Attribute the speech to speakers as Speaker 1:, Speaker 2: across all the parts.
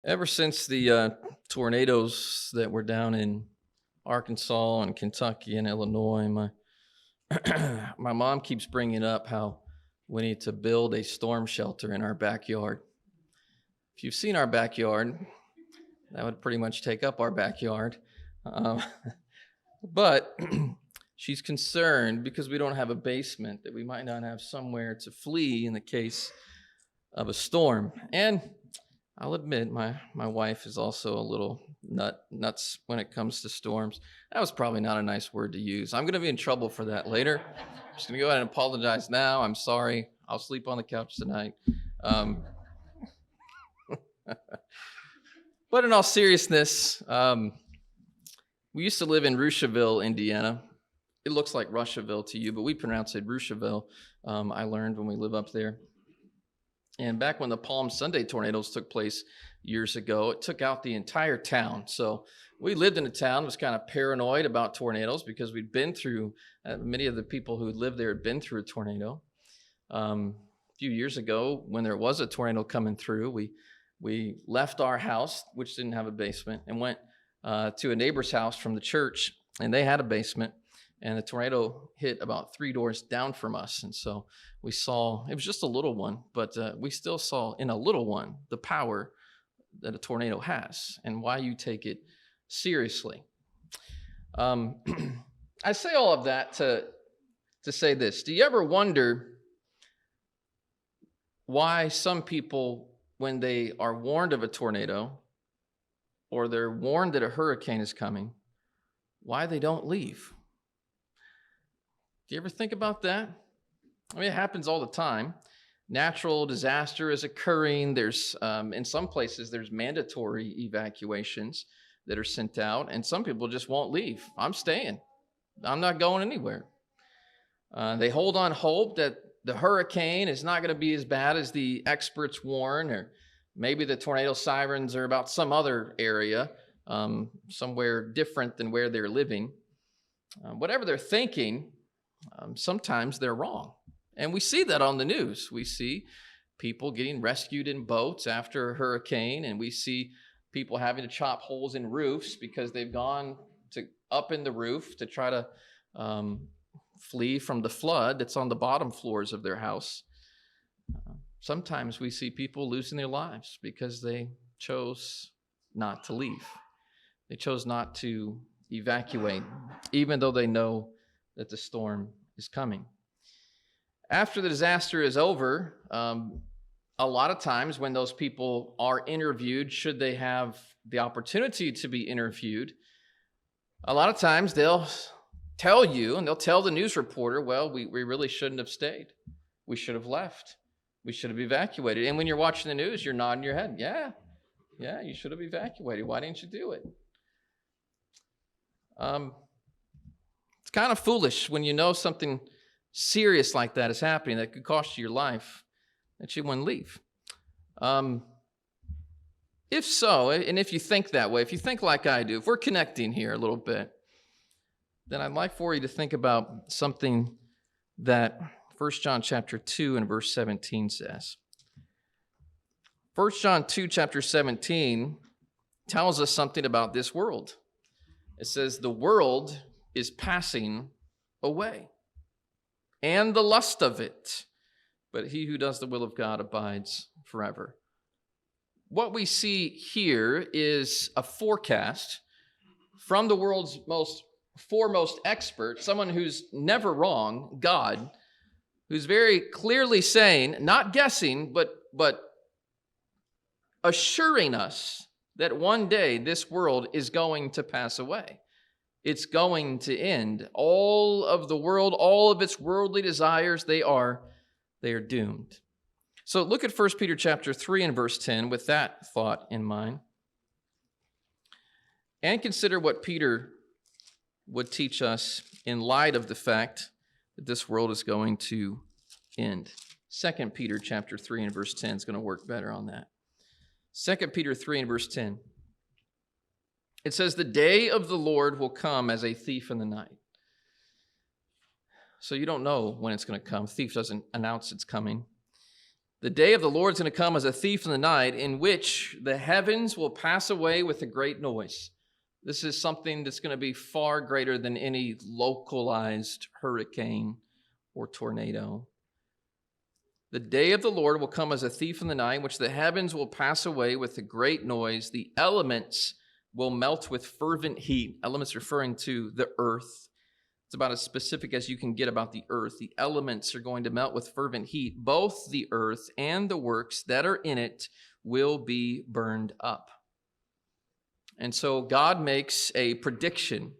Speaker 1: Ever since the tornadoes that were down in Arkansas and Kentucky and Illinois, my my mom keeps bringing up how we need to build a storm shelter in our backyard. If you've seen our backyard, that would pretty much take up our backyard. Um, but she's concerned because we don't have a basement that we might not have somewhere to flee in the case of a storm. And I'll admit, my wife is also a little nuts when it comes to storms. That was probably not a nice word to use. I'm going to be in trouble for that later. I'm just going to go ahead and apologize now. I'm sorry. I'll sleep on the couch tonight. Um, but in all seriousness, we used to live in Rushville, Indiana. It looks like Rushville to you, but we pronounce it Rushville. I learned when we lived up there. And back when the Palm Sunday tornadoes took place years ago, it took out the entire town. So we lived in a town that was kind of paranoid about tornadoes because we'd been through, many of the people who lived there had been through a tornado. A few years ago, when there was a tornado coming through, we left our house, which didn't have a basement, and went to a neighbor's house from the church, and they had a basement. And the tornado hit about 3 doors down from us. And so we saw, it was just a little one, but we still saw in a little one the power that a tornado has and why you take it seriously. I say all of that to say this. Do you ever wonder why some people, when they are warned of a tornado or they're warned that a hurricane is coming, why they don't leave? Do you ever think about that? I mean, it happens all the time. Natural disaster is occurring. There's, in some places, there's mandatory evacuations that are sent out, and some people just won't leave. I'm staying. I'm not going anywhere. They hold on hope that the hurricane is not going to be as bad as the experts warn, or maybe the tornado sirens are about some other area, somewhere different than where they're living. Whatever they're thinking, sometimes they're wrong. And we see that on the news. We see people getting rescued in boats after a hurricane, and we see people having to chop holes in roofs because they've gone up in the roof to try to flee from the flood that's on the bottom floors of their house. Sometimes we see people losing their lives because they chose not to leave. They chose not to evacuate, even though they know that the storm is coming. After the disaster is over, a lot of times when those people are interviewed, should they have the opportunity to be interviewed, a lot of times they'll tell you, and they'll tell the news reporter, well, we really shouldn't have stayed. We should have left. We should have evacuated. And when you're watching the news, you're nodding your head. Yeah, you should have evacuated. Why didn't you do it? It's kind of foolish when you know something serious like that is happening that could cost you your life, that you wouldn't leave. If so, and if you think that way, if you think like I do, if we're connecting here a little bit, then I'd like for you to think about something that 1 John chapter 2 and verse 17 says. 1 John 2 chapter 17 tells us something about this world. It says, the world is passing away, and the lust of it, but he who does the will of God abides forever. What we see here is a forecast from the world's foremost expert, someone who's never wrong, God, who's very clearly saying, not guessing, but assuring us that one day this world is going to pass away. It's going to end. All of the world, all of its worldly desires, they are doomed. So look at 1 Peter chapter 3 and verse 10 with that thought in mind. And consider what Peter would teach us in light of the fact that this world is going to end. 2 Peter chapter 3 and verse 10 is going to work better on that. 2 Peter 3 and verse 10. It says, the day of the Lord will come as a thief in the night. So you don't know when it's going to come. Thief doesn't announce it's coming. The day of the Lord is going to come as a thief in the night, in which the heavens will pass away with a great noise. This is something that's going to be far greater than any localized hurricane or tornado. The day of the Lord will come as a thief in the night, in which the heavens will pass away with a great noise. The elements will melt with fervent heat. Elements referring to the earth. It's about as specific as you can get about the earth. The elements are going to melt with fervent heat. Both the earth and the works that are in it will be burned up. And so God makes a prediction.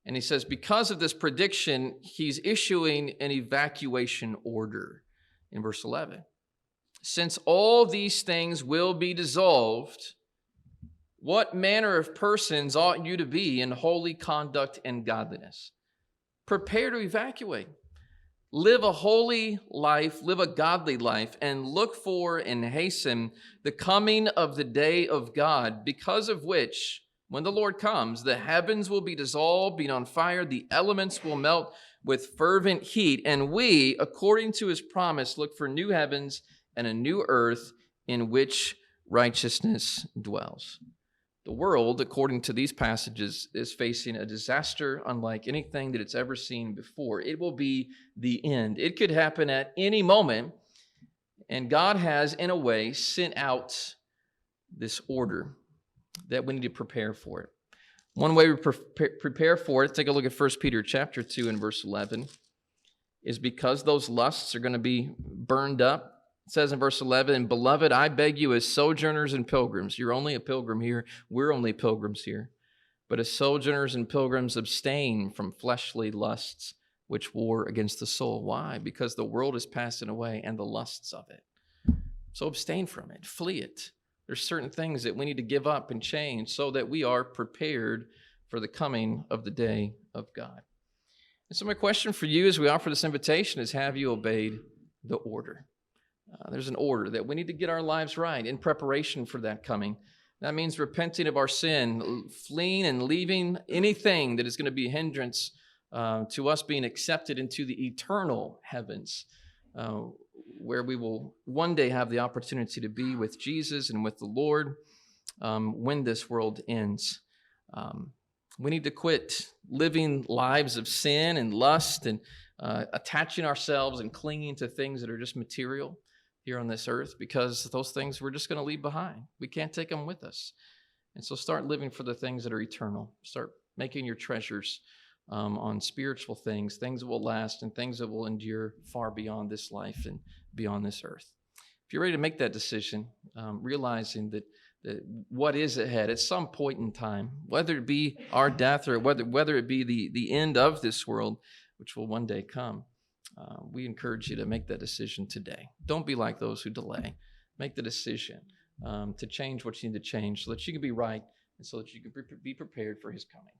Speaker 1: And he says, because of this prediction, he's issuing an evacuation order in verse 11. Since all these things will be dissolved, what manner of persons ought you to be in holy conduct and godliness? Prepare to evacuate. Live a holy life, live a godly life, and look for and hasten the coming of the day of God, because of which, when the Lord comes, the heavens will be dissolved, being on fire, the elements will melt with fervent heat, and we, according to his promise, look for new heavens and a new earth in which righteousness dwells. The world, according to these passages, is facing a disaster unlike anything that it's ever seen before. It will be the end. It could happen at any moment, and God has, in a way, sent out this order that we need to prepare for it. One way we prepare for it, take a look at 1 Peter chapter 2 and verse 11, is because those lusts are going to be burned up. It says in verse 11, and beloved, I beg you as sojourners and pilgrims. You're only a pilgrim here. We're only pilgrims here. But as sojourners and pilgrims, abstain from fleshly lusts which war against the soul. Why? Because the world is passing away and the lusts of it. So abstain from it. Flee it. There's certain things that we need to give up and change so that we are prepared for the coming of the day of God. And so my question for you as we offer this invitation is, have you obeyed the order? There's an order that we need to get our lives right in preparation for that coming. That means repenting of our sin, fleeing and leaving anything that is going to be a hindrance to us being accepted into the eternal heavens, where we will one day have the opportunity to be with Jesus and with the Lord when this world ends. We need to quit living lives of sin and lust and attaching ourselves and clinging to things that are just material here on this earth, because those things we're just going to leave behind. We can't take them with us. And so start living for the things that are eternal. Start making your treasures on spiritual things, things that will last and things that will endure far beyond this life and beyond this earth. If you're ready to make that decision, realizing that what is ahead at some point in time, whether it be our death or whether it be the end of this world, which will one day come, we encourage you to make that decision today. Don't be like those who delay. Make the decision to change what you need to change so that you can be right and so that you can be prepared for his coming.